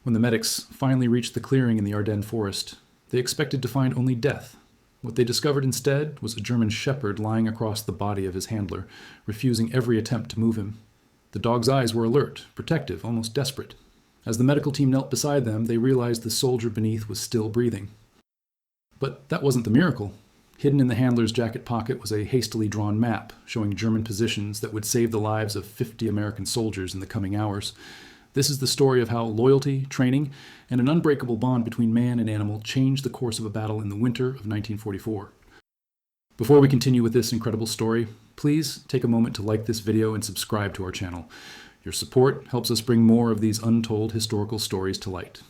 When the medics finally reached the clearing in the Ardennes forest, they expected to find only death. What they discovered instead was a German shepherd lying across the body of his handler, refusing every attempt to move him. The dog's eyes were alert, protective, almost desperate. As the medical team knelt beside them, they realized the soldier beneath was still breathing. But that wasn't the miracle. Hidden in the handler's jacket pocket was a hastily drawn map showing German positions that would save the lives of 50 American soldiers in the coming hours. This is the story of how loyalty, training, and an unbreakable bond between man and animal changed the course of a battle in the winter of 1944. Before we continue with this incredible story, please take a moment to like this video and subscribe to our channel. Your support helps us bring more of these untold historical stories to light.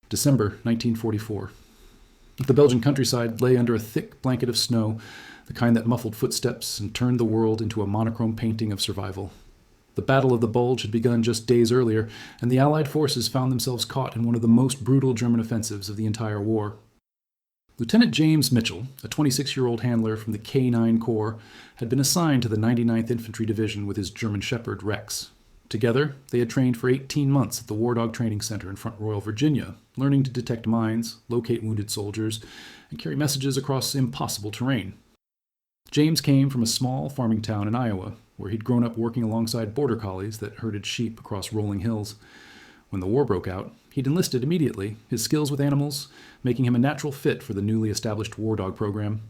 December 1944. The Belgian countryside lay under a thick blanket of snow, the kind that muffled footsteps and turned the world into a monochrome painting of survival. The Battle of the Bulge had begun just days earlier, and the Allied forces found themselves caught in one of the most brutal German offensives of the entire war. Lieutenant James Mitchell, a 26-year-old handler from the K-9 Corps, had been assigned to the 99th Infantry Division with his German Shepherd, Rex. Together, they had trained for 18 months at the War Dog Training Center in Front Royal, Virginia, learning to detect mines, locate wounded soldiers, and carry messages across impossible terrain. James came from a small farming town in Iowa, where he'd grown up working alongside border collies that herded sheep across rolling hills. When the war broke out, he'd enlisted immediately, his skills with animals making him a natural fit for the newly established War Dog program.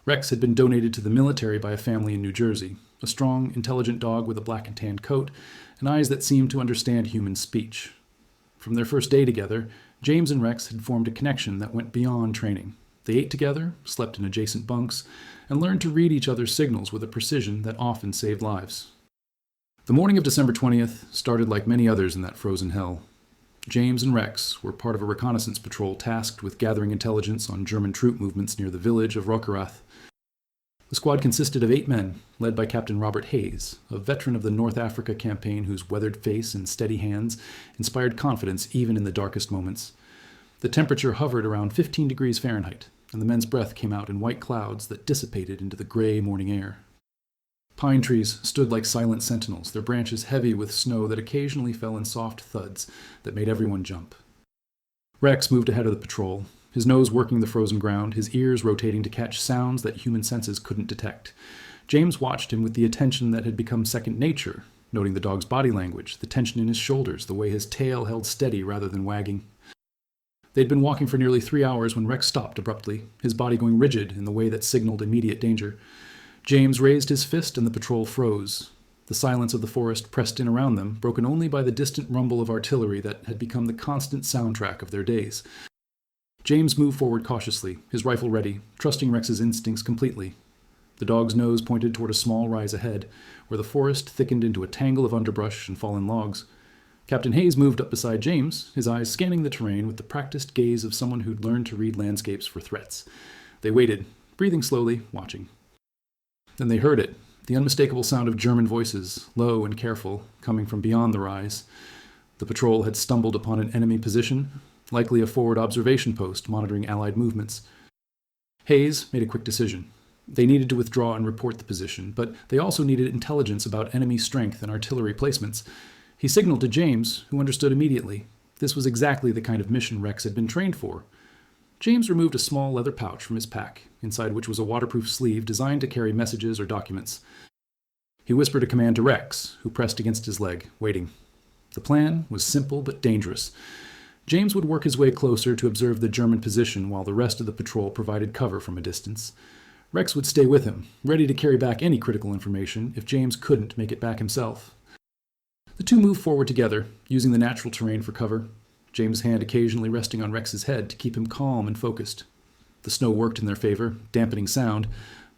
Rex had been donated to the military by a family in New Jersey, a strong, intelligent dog with a black and tan coat and eyes that seemed to understand human speech. From their first day together, James and Rex had formed a connection that went beyond training. They ate together, slept in adjacent bunks, and learned to read each other's signals with a precision that often saved lives. The morning of December 20th started like many others in that frozen hell. James and Rex were part of a reconnaissance patrol tasked with gathering intelligence on German troop movements near the village of Rockerath. The squad consisted of 8 men, led by Captain Robert Hayes, a veteran of the North Africa campaign whose weathered face and steady hands inspired confidence even in the darkest moments. The temperature hovered around 15 degrees Fahrenheit, and the men's breath came out in white clouds that dissipated into the gray morning air. Pine trees stood like silent sentinels, their branches heavy with snow that occasionally fell in soft thuds that made everyone jump. Rex moved ahead of the patrol, his nose working the frozen ground, his ears rotating to catch sounds that human senses couldn't detect. James watched him with the attention that had become second nature, noting the dog's body language, the tension in his shoulders, the way his tail held steady rather than wagging. They'd been walking for nearly 3 hours when Rex stopped abruptly, his body going rigid in the way that signaled immediate danger. James raised his fist and the patrol froze. The silence of the forest pressed in around them, broken only by the distant rumble of artillery that had become the constant soundtrack of their days. James moved forward cautiously, his rifle ready, trusting Rex's instincts completely. The dog's nose pointed toward a small rise ahead, where the forest thickened into a tangle of underbrush and fallen logs. Captain Hayes moved up beside James, his eyes scanning the terrain with the practiced gaze of someone who'd learned to read landscapes for threats. They waited, breathing slowly, watching. Then they heard it, the unmistakable sound of German voices, low and careful, coming from beyond the rise. The patrol had stumbled upon an enemy position, likely a forward observation post monitoring Allied movements. Hayes made a quick decision. They needed to withdraw and report the position, but they also needed intelligence about enemy strength and artillery placements. He signaled to James, who understood immediately. This was exactly the kind of mission Rex had been trained for. James removed a small leather pouch from his pack, inside which was a waterproof sleeve designed to carry messages or documents. He whispered a command to Rex, who pressed against his leg, waiting. The plan was simple but dangerous. James would work his way closer to observe the German position while the rest of the patrol provided cover from a distance. Rex would stay with him, ready to carry back any critical information if James couldn't make it back himself. The two moved forward together, using the natural terrain for cover, James' hand occasionally resting on Rex's head to keep him calm and focused. The snow worked in their favor, dampening sound,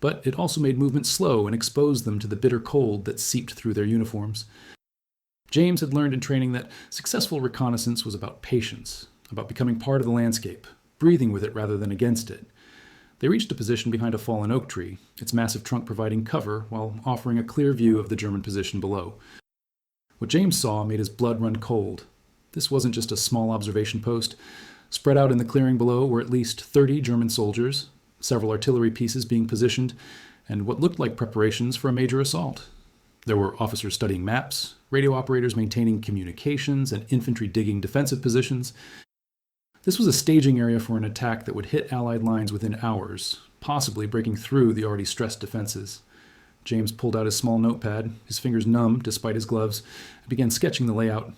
but it also made movement slow and exposed them to the bitter cold that seeped through their uniforms. James had learned in training that successful reconnaissance was about patience, about becoming part of the landscape, breathing with it rather than against it. They reached a position behind a fallen oak tree, its massive trunk providing cover while offering a clear view of the German position below. What James saw made his blood run cold. This wasn't just a small observation post. Spread out in the clearing below were at least 30 German soldiers, several artillery pieces being positioned, and what looked like preparations for a major assault. There were officers studying maps, radio operators maintaining communications, and infantry digging defensive positions. This was a staging area for an attack that would hit Allied lines within hours, possibly breaking through the already stressed defenses. James pulled out his small notepad, his fingers numb despite his gloves, and began sketching the layout.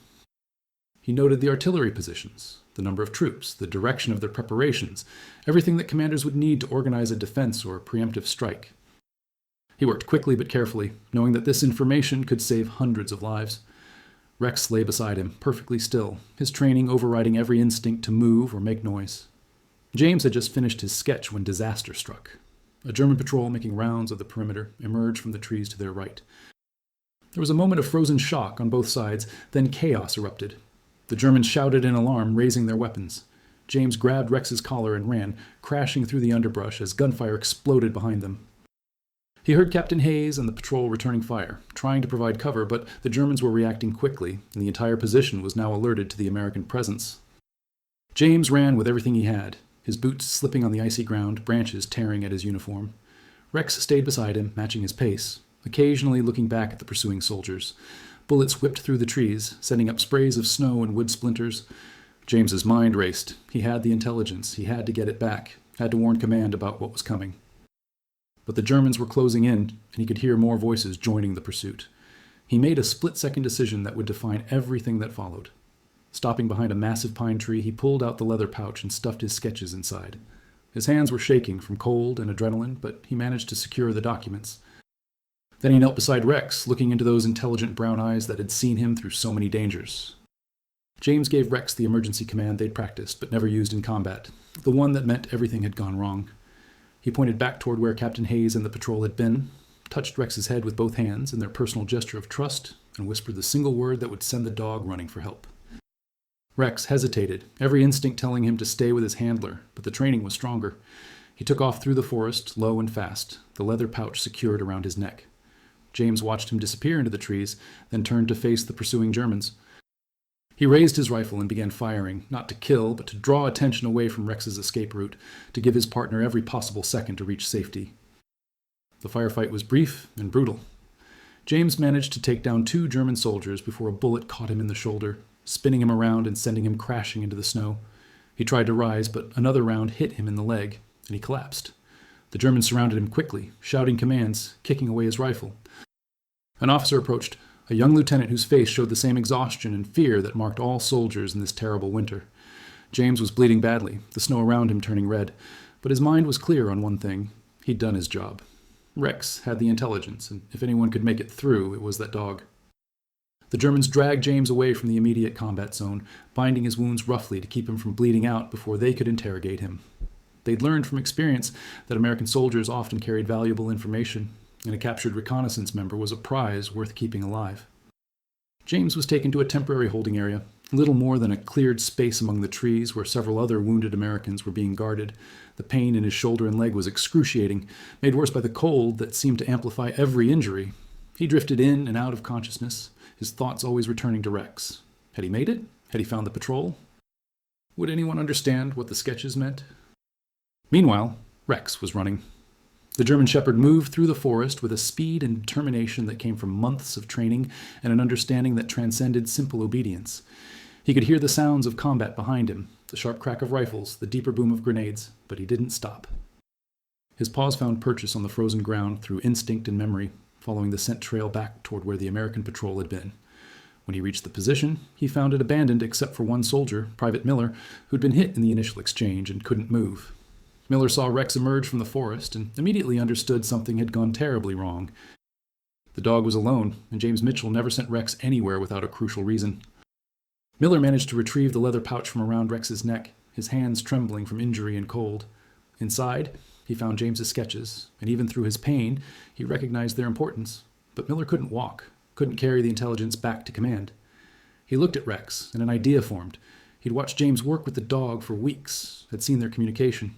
He noted the artillery positions, the number of troops, the direction of their preparations, everything that commanders would need to organize a defense or preemptive strike. He worked quickly but carefully, knowing that this information could save hundreds of lives. Rex lay beside him, perfectly still, his training overriding every instinct to move or make noise. James had just finished his sketch when disaster struck. A German patrol making rounds of the perimeter emerged from the trees to their right. There was a moment of frozen shock on both sides, then chaos erupted. The Germans shouted in alarm, raising their weapons. James grabbed Rex's collar and ran, crashing through the underbrush as gunfire exploded behind them. He heard Captain Hayes and the patrol returning fire, trying to provide cover, but the Germans were reacting quickly, and the entire position was now alerted to the American presence. James ran with everything he had, his boots slipping on the icy ground, branches tearing at his uniform. Rex stayed beside him, matching his pace, occasionally looking back at the pursuing soldiers. Bullets whipped through the trees, sending up sprays of snow and wood splinters. James's mind raced. He had the intelligence. He had to get it back, had to warn command about what was coming. But the Germans were closing in, and he could hear more voices joining the pursuit. He made a split-second decision that would define everything that followed. Stopping behind a massive pine tree, he pulled out the leather pouch and stuffed his sketches inside. His hands were shaking from cold and adrenaline, but he managed to secure the documents. Then he knelt beside Rex, looking into those intelligent brown eyes that had seen him through so many dangers. James gave Rex the emergency command they'd practiced, but never used in combat, the one that meant everything had gone wrong. He pointed back toward where Captain Hayes and the patrol had been, touched Rex's head with both hands in their personal gesture of trust, and whispered the single word that would send the dog running for help. Rex hesitated, every instinct telling him to stay with his handler, but the training was stronger. He took off through the forest, low and fast, the leather pouch secured around his neck. James watched him disappear into the trees, then turned to face the pursuing Germans. He raised his rifle and began firing, not to kill, but to draw attention away from Rex's escape route, to give his partner every possible second to reach safety. The firefight was brief and brutal. James managed to take down 2 German soldiers before a bullet caught him in the shoulder, spinning him around and sending him crashing into the snow. He tried to rise, but another round hit him in the leg, and he collapsed. The Germans surrounded him quickly, shouting commands, kicking away his rifle. An officer approached, a young lieutenant whose face showed the same exhaustion and fear that marked all soldiers in this terrible winter. James was bleeding badly, the snow around him turning red, but his mind was clear on one thing. He'd done his job. Rex had the intelligence, and if anyone could make it through, it was that dog. The Germans dragged James away from the immediate combat zone, binding his wounds roughly to keep him from bleeding out before they could interrogate him. They'd learned from experience that American soldiers often carried valuable information, and a captured reconnaissance member was a prize worth keeping alive. James was taken to a temporary holding area, little more than a cleared space among the trees where several other wounded Americans were being guarded. The pain in his shoulder and leg was excruciating, made worse by the cold that seemed to amplify every injury. He drifted in and out of consciousness, his thoughts always returning to Rex. Had he made it? Had he found the patrol? Would anyone understand what the sketches meant? Meanwhile, Rex was running. The German shepherd moved through the forest with a speed and determination that came from months of training and an understanding that transcended simple obedience. He could hear the sounds of combat behind him, the sharp crack of rifles, the deeper boom of grenades, but he didn't stop. His paws found purchase on the frozen ground through instinct and memory, following the scent trail back toward where the American patrol had been. When he reached the position, he found it abandoned except for one soldier, Private Miller, who'd been hit in the initial exchange and couldn't move. Miller saw Rex emerge from the forest and immediately understood something had gone terribly wrong. The dog was alone, and James Mitchell never sent Rex anywhere without a crucial reason. Miller managed to retrieve the leather pouch from around Rex's neck, his hands trembling from injury and cold. Inside, he found James's sketches, and even through his pain, he recognized their importance. But Miller couldn't walk, couldn't carry the intelligence back to command. He looked at Rex, and an idea formed. He'd watched James work with the dog for weeks, had seen their communication.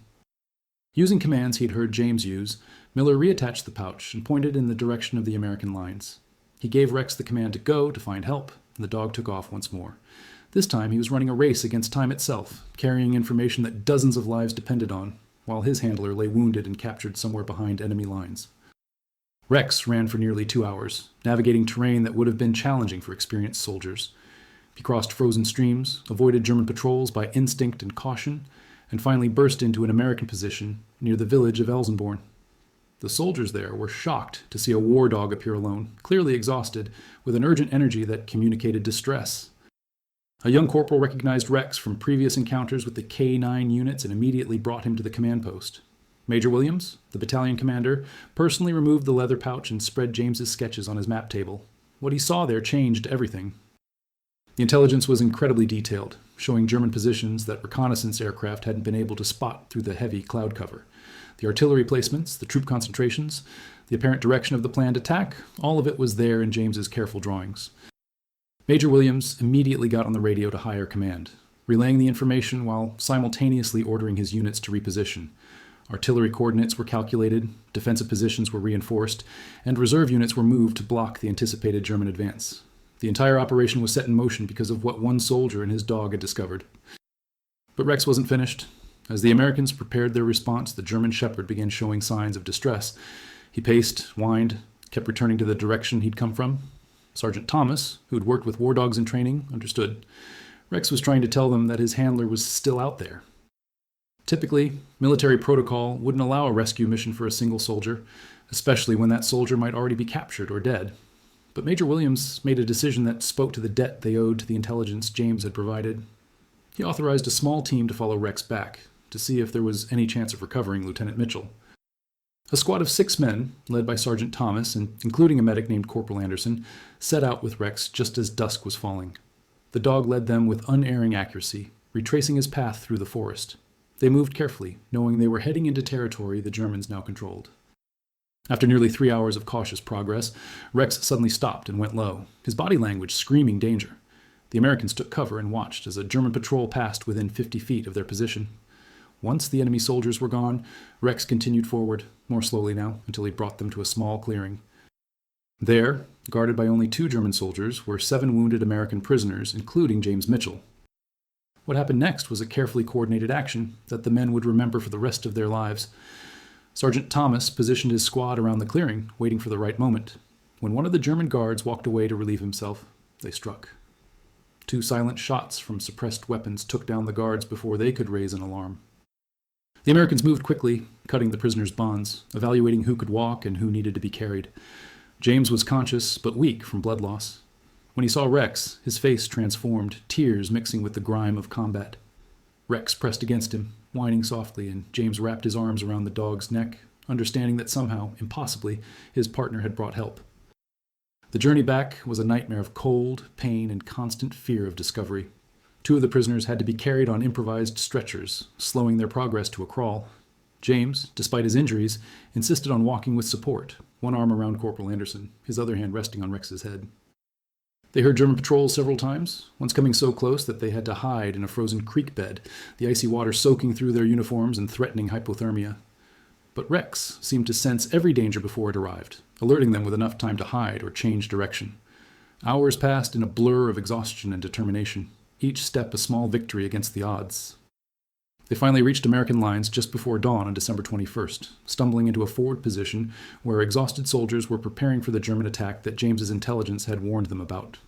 Using commands he'd heard James use, Miller reattached the pouch and pointed in the direction of the American lines. He gave Rex the command to go to find help, and the dog took off once more. This time he was running a race against time itself, carrying information that dozens of lives depended on, while his handler lay wounded and captured somewhere behind enemy lines. Rex ran for nearly 2 hours, navigating terrain that would have been challenging for experienced soldiers. He crossed frozen streams, avoided German patrols by instinct and caution, and finally burst into an American position near the village of Elsenborn. The soldiers there were shocked to see a war dog appear alone, clearly exhausted, with an urgent energy that communicated distress. A young corporal recognized Rex from previous encounters with the K-9 units and immediately brought him to the command post. Major Williams, the battalion commander, personally removed the leather pouch and spread James's sketches on his map table. What he saw there changed everything. The intelligence was incredibly detailed, showing German positions that reconnaissance aircraft hadn't been able to spot through the heavy cloud cover. The artillery placements, the troop concentrations, the apparent direction of the planned attack, all of it was there in James's careful drawings. Major Williams immediately got on the radio to higher command, relaying the information while simultaneously ordering his units to reposition. Artillery coordinates were calculated, defensive positions were reinforced, and reserve units were moved to block the anticipated German advance. The entire operation was set in motion because of what one soldier and his dog had discovered. But Rex wasn't finished. As the Americans prepared their response, the German shepherd began showing signs of distress. He paced, whined, kept returning to the direction he'd come from. Sergeant Thomas, who had worked with war dogs in training, understood. Rex was trying to tell them that his handler was still out there. Typically, military protocol wouldn't allow a rescue mission for a single soldier, especially when that soldier might already be captured or dead. But Major Williams made a decision that spoke to the debt they owed to the intelligence James had provided. He authorized a small team to follow Rex back, to see if there was any chance of recovering Lieutenant Mitchell. A squad of 6 men, led by Sergeant Thomas, and including a medic named Corporal Anderson, set out with Rex just as dusk was falling. The dog led them with unerring accuracy, retracing his path through the forest. They moved carefully, knowing they were heading into territory the Germans now controlled. After nearly 3 hours of cautious progress, Rex suddenly stopped and went low, his body language screaming danger. The Americans took cover and watched as a German patrol passed within 50 feet of their position. Once the enemy soldiers were gone, Rex continued forward, more slowly now, until he brought them to a small clearing. There, guarded by only 2 German soldiers, were 7 wounded American prisoners, including James Mitchell. What happened next was a carefully coordinated action that the men would remember for the rest of their lives. Sergeant Thomas positioned his squad around the clearing, waiting for the right moment. When one of the German guards walked away to relieve himself, they struck. 2 silent shots from suppressed weapons took down the guards before they could raise an alarm. The Americans moved quickly, cutting the prisoners' bonds, evaluating who could walk and who needed to be carried. James was conscious but weak from blood loss. When he saw Rex, his face transformed, tears mixing with the grime of combat. Rex pressed against him, whining softly, and James wrapped his arms around the dog's neck, understanding that somehow, impossibly, his partner had brought help. The journey back was a nightmare of cold, pain, and constant fear of discovery. 2 of the prisoners had to be carried on improvised stretchers, slowing their progress to a crawl. James, despite his injuries, insisted on walking with support, one arm around Corporal Anderson, his other hand resting on Rex's head. They heard German patrols several times, once coming so close that they had to hide in a frozen creek bed, the icy water soaking through their uniforms and threatening hypothermia. But Rex seemed to sense every danger before it arrived, alerting them with enough time to hide or change direction. Hours passed in a blur of exhaustion and determination, each step a small victory against the odds. They finally reached American lines just before dawn on December 21st, stumbling into a forward position where exhausted soldiers were preparing for the German attack that James's intelligence had warned them about.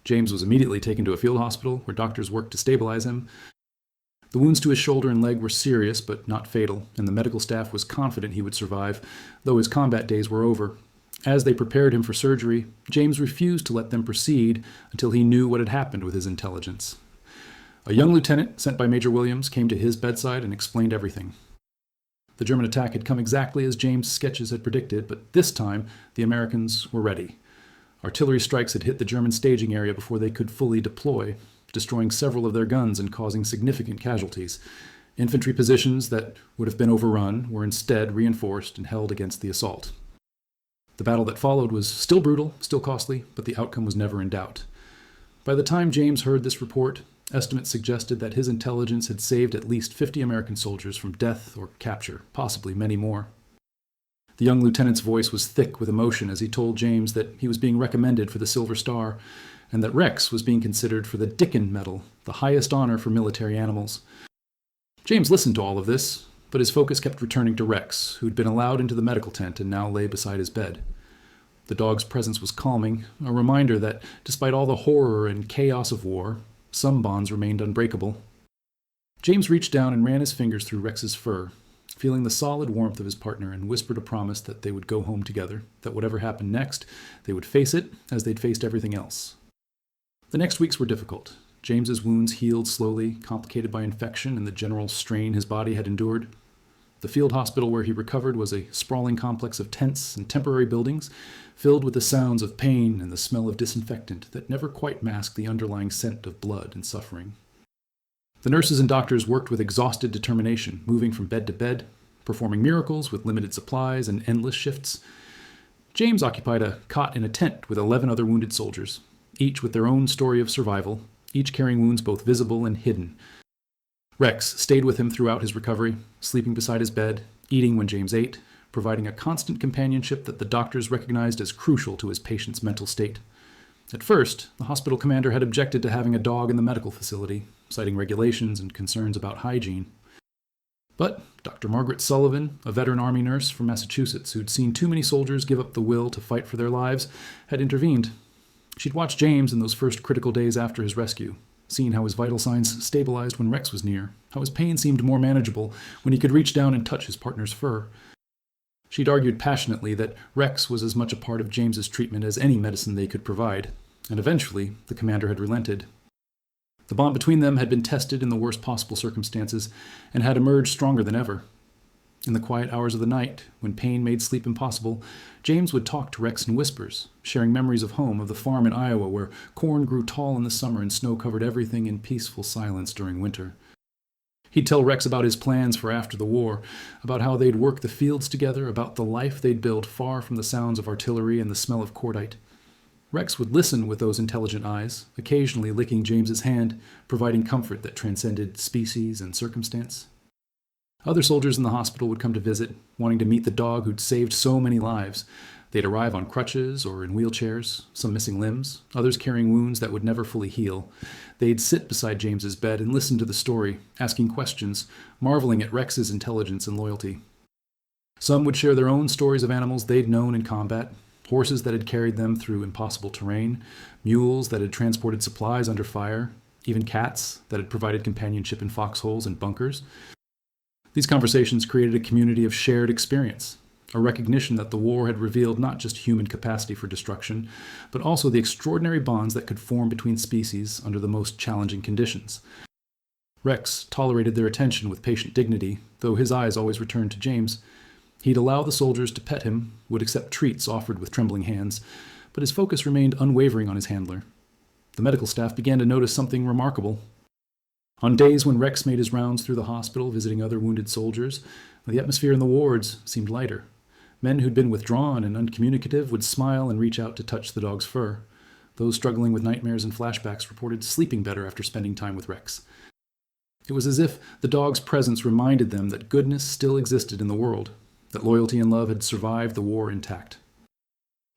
James was immediately taken to a field hospital where doctors worked to stabilize him. The wounds to his shoulder and leg were serious but not fatal, and the medical staff was confident he would survive, though his combat days were over. As they prepared him for surgery, James refused to let them proceed until he knew what had happened with his intelligence. A young lieutenant sent by Major Williams came to his bedside and explained everything. The German attack had come exactly as James' sketches had predicted, but this time the Americans were ready. Artillery strikes had hit the German staging area before they could fully deploy, destroying several of their guns and causing significant casualties. Infantry positions that would have been overrun were instead reinforced and held against the assault. The battle that followed was still brutal, still costly, but the outcome was never in doubt. By the time James heard this report, estimates suggested that his intelligence had saved at least 50 American soldiers from death or capture, possibly many more. The young lieutenant's voice was thick with emotion as he told James that he was being recommended for the Silver Star, and that Rex was being considered for the Dickin Medal, the highest honor for military animals. James listened to all of this, but his focus kept returning to Rex, who'd been allowed into the medical tent and now lay beside his bed. The dog's presence was calming, a reminder that, despite all the horror and chaos of war, some bonds remained unbreakable. James reached down and ran his fingers through Rex's fur, feeling the solid warmth of his partner, and whispered a promise that they would go home together, that whatever happened next, they would face it as they'd faced everything else. The next weeks were difficult. James's wounds healed slowly, complicated by infection and the general strain his body had endured. The field hospital where he recovered was a sprawling complex of tents and temporary buildings, filled with the sounds of pain and the smell of disinfectant that never quite masked the underlying scent of blood and suffering. The nurses and doctors worked with exhausted determination, moving from bed to bed, performing miracles with limited supplies and endless shifts. James occupied a cot in a tent with 11 other wounded soldiers, each with their own story of survival, each carrying wounds both visible and hidden. Rex stayed with him throughout his recovery, sleeping beside his bed, eating when James ate, providing a constant companionship that the doctors recognized as crucial to his patient's mental state. At first, the hospital commander had objected to having a dog in the medical facility, citing regulations and concerns about hygiene. But Dr. Margaret Sullivan, a veteran Army nurse from Massachusetts who'd seen too many soldiers give up the will to fight for their lives, had intervened. She'd watched James in those first critical days after his rescue, seen how his vital signs stabilized when Rex was near, how his pain seemed more manageable when he could reach down and touch his partner's fur. She'd argued passionately that Rex was as much a part of James's treatment as any medicine they could provide, and eventually the commander had relented. The bond between them had been tested in the worst possible circumstances and had emerged stronger than ever. In the quiet hours of the night, when pain made sleep impossible, James would talk to Rex in whispers, sharing memories of home, of the farm in Iowa where corn grew tall in the summer and snow covered everything in peaceful silence during winter. He'd tell Rex about his plans for after the war, about how they'd work the fields together, about the life they'd build far from the sounds of artillery and the smell of cordite. Rex would listen with those intelligent eyes, occasionally licking James's hand, providing comfort that transcended species and circumstance. Other soldiers in the hospital would come to visit, wanting to meet the dog who'd saved so many lives. They'd arrive on crutches or in wheelchairs, some missing limbs, others carrying wounds that would never fully heal. They'd sit beside James's bed and listen to the story, asking questions, marveling at Rex's intelligence and loyalty. Some would share their own stories of animals they'd known in combat, horses that had carried them through impossible terrain, mules that had transported supplies under fire, even cats that had provided companionship in foxholes and bunkers. These conversations created a community of shared experience, a recognition that the war had revealed not just human capacity for destruction, but also the extraordinary bonds that could form between species under the most challenging conditions. Rex tolerated their attention with patient dignity, though his eyes always returned to James. He'd allow the soldiers to pet him, would accept treats offered with trembling hands, but his focus remained unwavering on his handler. The medical staff began to notice something remarkable. On days when Rex made his rounds through the hospital visiting other wounded soldiers, the atmosphere in the wards seemed lighter. Men who'd been withdrawn and uncommunicative would smile and reach out to touch the dog's fur. Those struggling with nightmares and flashbacks reported sleeping better after spending time with Rex. It was as if the dog's presence reminded them that goodness still existed in the world, that loyalty and love had survived the war intact.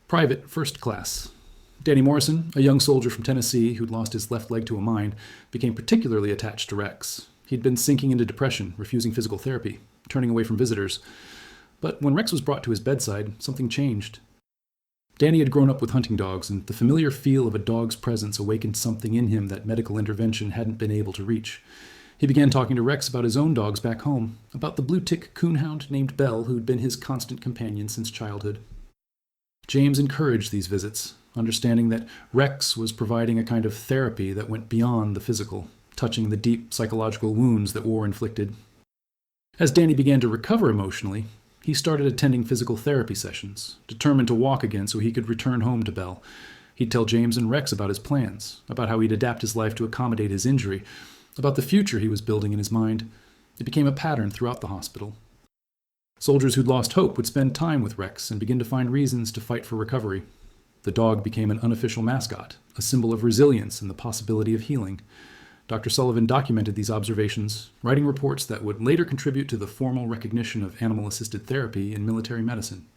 Private First Class. Danny Morrison, a young soldier from Tennessee who'd lost his left leg to a mine, became particularly attached to Rex. He'd been sinking into depression, refusing physical therapy, turning away from visitors. But when Rex was brought to his bedside, something changed. Danny had grown up with hunting dogs, and the familiar feel of a dog's presence awakened something in him that medical intervention hadn't been able to reach. He began talking to Rex about his own dogs back home, about the blue-tick coonhound named Belle who'd been his constant companion since childhood. James encouraged these visits, understanding that Rex was providing a kind of therapy that went beyond the physical, touching the deep psychological wounds that war inflicted. As Danny began to recover emotionally, he started attending physical therapy sessions, determined to walk again so he could return home to Belle. He'd tell James and Rex about his plans, about how he'd adapt his life to accommodate his injury, about the future he was building in his mind. It became a pattern throughout the hospital. Soldiers who'd lost hope would spend time with Rex and begin to find reasons to fight for recovery. The dog became an unofficial mascot, a symbol of resilience and the possibility of healing. Dr. Sullivan documented these observations, writing reports that would later contribute to the formal recognition of animal-assisted therapy in military medicine.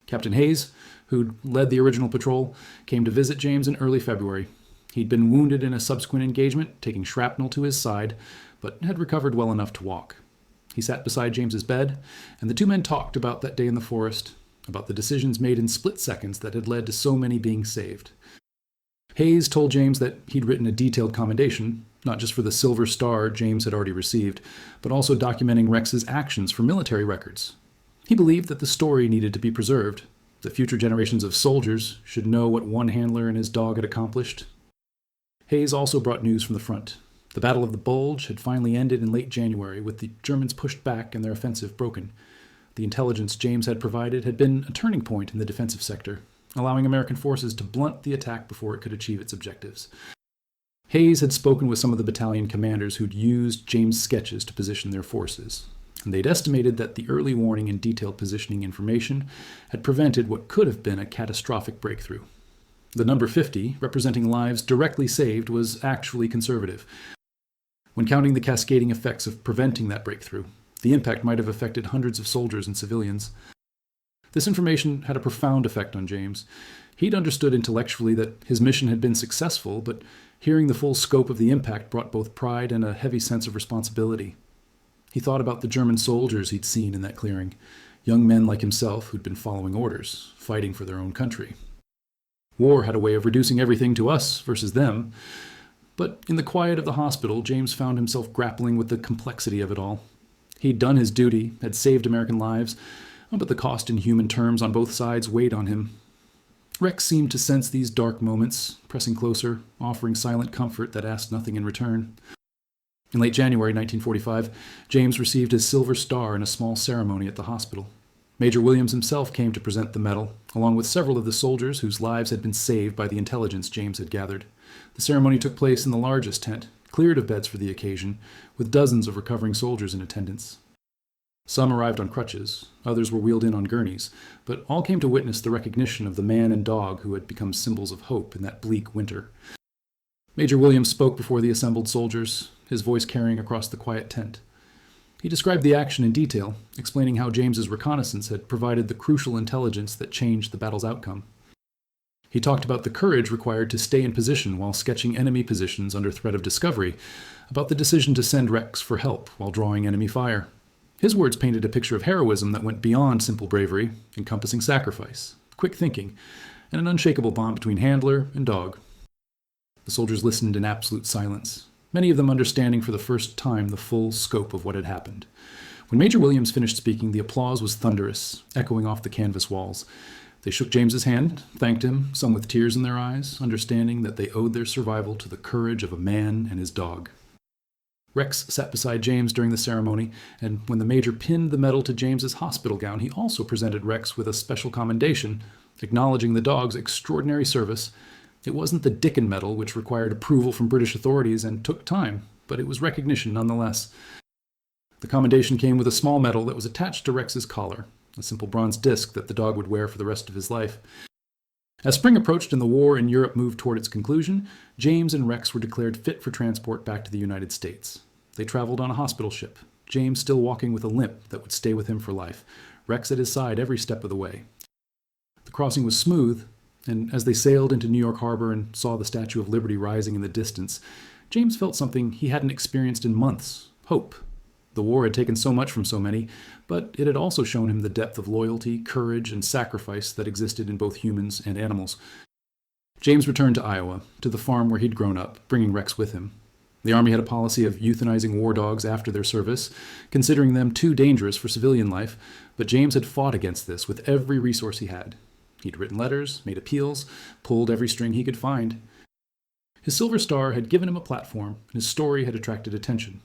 Captain Hayes, who'd led the original patrol, came to visit James in early February. He'd been wounded in a subsequent engagement, taking shrapnel to his side, but had recovered well enough to walk. He sat beside James's bed, and the two men talked about that day in the forest, about the decisions made in split seconds that had led to so many being saved. Hayes told James that he'd written a detailed commendation, not just for the Silver Star James had already received, but also documenting Rex's actions for military records. He believed that the story needed to be preserved, that future generations of soldiers should know what one handler and his dog had accomplished. Hayes also brought news from the front. The Battle of the Bulge had finally ended in late January, with the Germans pushed back and their offensive broken. The intelligence James had provided had been a turning point in the defensive sector, allowing American forces to blunt the attack before it could achieve its objectives. Hayes had spoken with some of the battalion commanders who'd used James' sketches to position their forces, and they'd estimated that the early warning and detailed positioning information had prevented what could have been a catastrophic breakthrough. The number 50, representing lives directly saved, was actually conservative. When counting the cascading effects of preventing that breakthrough, the impact might have affected hundreds of soldiers and civilians. This information had a profound effect on James. He'd understood intellectually that his mission had been successful, but hearing the full scope of the impact brought both pride and a heavy sense of responsibility. He thought about the German soldiers he'd seen in that clearing, young men like himself who'd been following orders, fighting for their own country. War had a way of reducing everything to us versus them, but in the quiet of the hospital, James found himself grappling with the complexity of it all. He'd done his duty, had saved American lives, but the cost in human terms on both sides weighed on him. Rex seemed to sense these dark moments, pressing closer, offering silent comfort that asked nothing in return. In late January 1945, James received his Silver Star in a small ceremony at the hospital. Major Williams himself came to present the medal, along with several of the soldiers whose lives had been saved by the intelligence James had gathered. The ceremony took place in the largest tent, cleared of beds for the occasion, with dozens of recovering soldiers in attendance. Some arrived on crutches, others were wheeled in on gurneys, but all came to witness the recognition of the man and dog who had become symbols of hope in that bleak winter. Major Williams spoke before the assembled soldiers, his voice carrying across the quiet tent. He described the action in detail, explaining how James's reconnaissance had provided the crucial intelligence that changed the battle's outcome. He talked about the courage required to stay in position while sketching enemy positions under threat of discovery, about the decision to send Rex for help while drawing enemy fire. His words painted a picture of heroism that went beyond simple bravery, encompassing sacrifice, quick thinking, and an unshakable bond between handler and dog. The soldiers listened in absolute silence, many of them understanding for the first time the full scope of what had happened. When Major Williams finished speaking, the applause was thunderous, echoing off the canvas walls. They shook James's hand, thanked him, some with tears in their eyes, understanding that they owed their survival to the courage of a man and his dog. Rex sat beside James during the ceremony, and when the major pinned the medal to James's hospital gown, he also presented Rex with a special commendation, acknowledging the dog's extraordinary service. It wasn't the Dickon Medal, which required approval from British authorities and took time, but it was recognition nonetheless. The commendation came with a small medal that was attached to Rex's collar, a simple bronze disc that the dog would wear for the rest of his life. As spring approached and the war in Europe moved toward its conclusion, James and Rex were declared fit for transport back to the United States. They traveled on a hospital ship, James still walking with a limp that would stay with him for life, Rex at his side every step of the way. The crossing was smooth, and as they sailed into New York Harbor and saw the Statue of Liberty rising in the distance, James felt something he hadn't experienced in months: hope. The war had taken so much from so many, but it had also shown him the depth of loyalty, courage, and sacrifice that existed in both humans and animals. James returned to Iowa, to the farm where he'd grown up, bringing Rex with him. The Army had a policy of euthanizing war dogs after their service, considering them too dangerous for civilian life, but James had fought against this with every resource he had. He'd written letters, made appeals, pulled every string he could find. His Silver Star had given him a platform, and his story had attracted attention.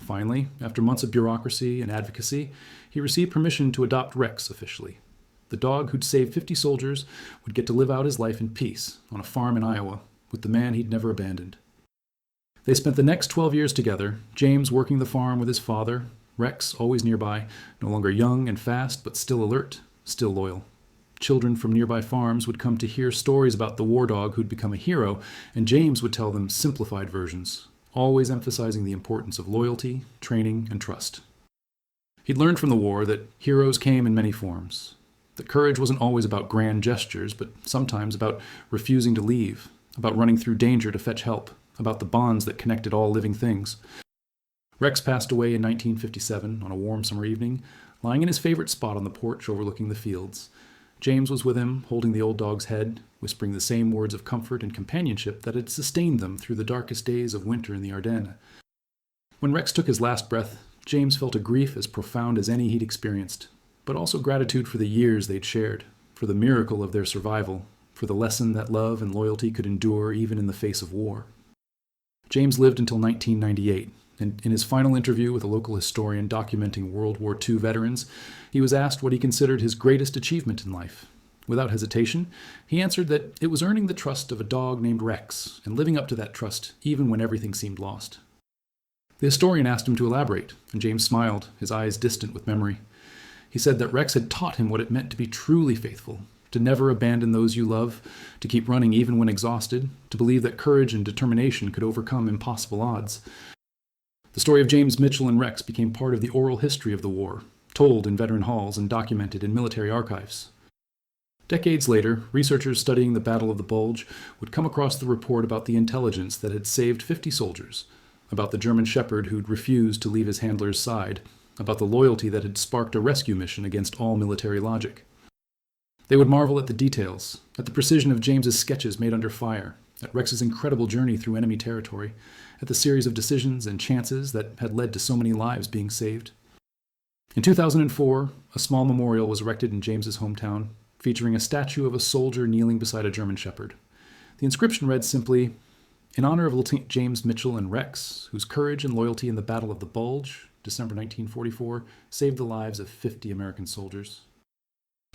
Finally, after months of bureaucracy and advocacy, he received permission to adopt Rex officially. The dog who'd saved 50 soldiers would get to live out his life in peace on a farm in Iowa with the man he'd never abandoned. They spent the next 12 years together, James working the farm with his father, Rex always nearby, no longer young and fast, but still alert, still loyal. Children from nearby farms would come to hear stories about the war dog who'd become a hero, and James would tell them simplified versions, always emphasizing the importance of loyalty, training, and trust. He'd learned from the war that heroes came in many forms, that courage wasn't always about grand gestures, but sometimes about refusing to leave, about running through danger to fetch help, about the bonds that connected all living things. Rex passed away in 1957 on a warm summer evening, lying in his favorite spot on the porch overlooking the fields. James was with him, holding the old dog's head, whispering the same words of comfort and companionship that had sustained them through the darkest days of winter in the Ardennes. When Rex took his last breath, James felt a grief as profound as any he'd experienced, but also gratitude for the years they'd shared, for the miracle of their survival, for the lesson that love and loyalty could endure even in the face of war. James lived until 1998, and in his final interview with a local historian documenting World War II veterans, he was asked what he considered his greatest achievement in life. Without hesitation, he answered that it was earning the trust of a dog named Rex and living up to that trust even when everything seemed lost. The historian asked him to elaborate, and James smiled, his eyes distant with memory. He said that Rex had taught him what it meant to be truly faithful, to never abandon those you love, to keep running even when exhausted, to believe that courage and determination could overcome impossible odds. The story of James Mitchell and Rex became part of the oral history of the war, told in veteran halls and documented in military archives. Decades later, researchers studying the Battle of the Bulge would come across the report about the intelligence that had saved 50 soldiers, about the German shepherd who'd refused to leave his handler's side, about the loyalty that had sparked a rescue mission against all military logic. They would marvel at the details, at the precision of James's sketches made under fire, at Rex's incredible journey through enemy territory, at the series of decisions and chances that had led to so many lives being saved. In 2004, a small memorial was erected in James's hometown, featuring a statue of a soldier kneeling beside a German shepherd. The inscription read simply, "In honor of Lieutenant James Mitchell and Rex, whose courage and loyalty in the Battle of the Bulge, December 1944, saved the lives of 50 American soldiers."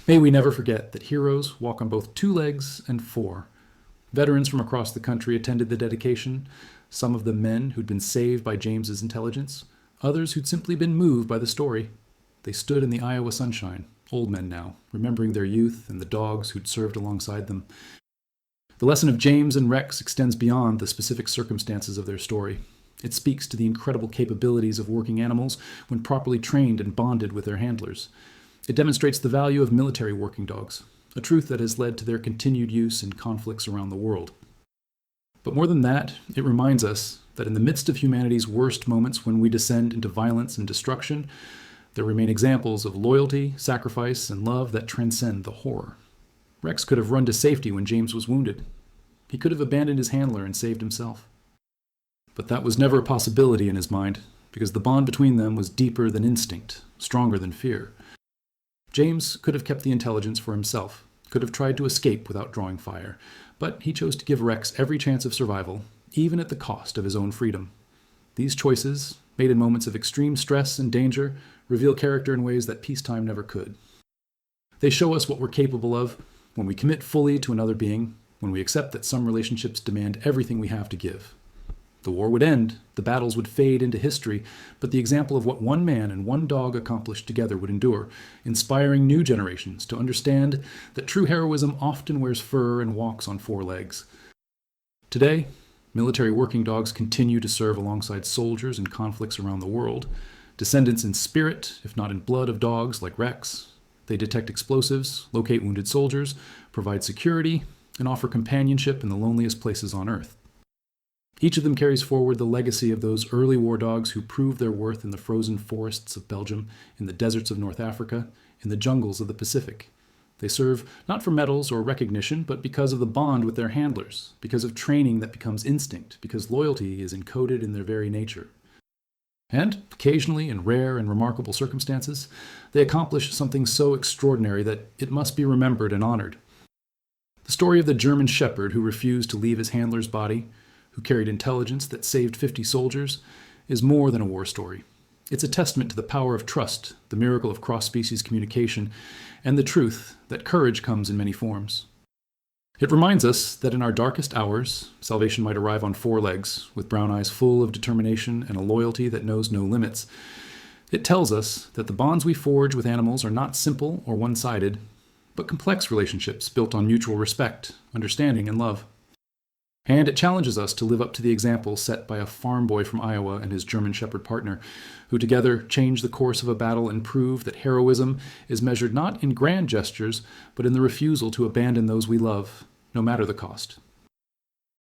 May we never forget that heroes walk on both 2 legs and 4. Veterans from across the country attended the dedication, some of them men who'd been saved by James's intelligence, others who'd simply been moved by the story. They stood in the Iowa sunshine, old men now, remembering their youth and the dogs who'd served alongside them. The lesson of James and Rex extends beyond the specific circumstances of their story. It speaks to the incredible capabilities of working animals when properly trained and bonded with their handlers. It demonstrates the value of military working dogs, a truth that has led to their continued use in conflicts around the world. But more than that, it reminds us that in the midst of humanity's worst moments when we descend into violence and destruction, there remain examples of loyalty, sacrifice, and love that transcend the horror. Rex could have run to safety when James was wounded. He could have abandoned his handler and saved himself. But that was never a possibility in his mind, because the bond between them was deeper than instinct, stronger than fear. James could have kept the intelligence for himself, could have tried to escape without drawing fire, but he chose to give Rex every chance of survival, even at the cost of his own freedom. These choices, made in moments of extreme stress and danger, reveal character in ways that peacetime never could. They show us what we're capable of when we commit fully to another being, when we accept that some relationships demand everything we have to give. The war would end, the battles would fade into history, but the example of what one man and one dog accomplished together would endure, inspiring new generations to understand that true heroism often wears fur and walks on 4 legs. Today, military working dogs continue to serve alongside soldiers in conflicts around the world, descendants in spirit, if not in blood, of dogs like Rex. They detect explosives, locate wounded soldiers, provide security, and offer companionship in the loneliest places on Earth. Each of them carries forward the legacy of those early war dogs who proved their worth in the frozen forests of Belgium, in the deserts of North Africa, in the jungles of the Pacific. They serve not for medals or recognition, but because of the bond with their handlers, because of training that becomes instinct, because loyalty is encoded in their very nature. And, occasionally, in rare and remarkable circumstances, they accomplish something so extraordinary that it must be remembered and honored. The story of the German shepherd who refused to leave his handler's body, who carried intelligence that saved 50 soldiers, is more than a war story. It's a testament to the power of trust, the miracle of cross-species communication, and the truth that courage comes in many forms. It reminds us that in our darkest hours, salvation might arrive on 4 legs, with brown eyes full of determination and a loyalty that knows no limits. It tells us that the bonds we forge with animals are not simple or one-sided, but complex relationships built on mutual respect, understanding, and love. And it challenges us to live up to the example set by a farm boy from Iowa and his German shepherd partner, who together changed the course of a battle and proved that heroism is measured not in grand gestures, but in the refusal to abandon those we love, no matter the cost.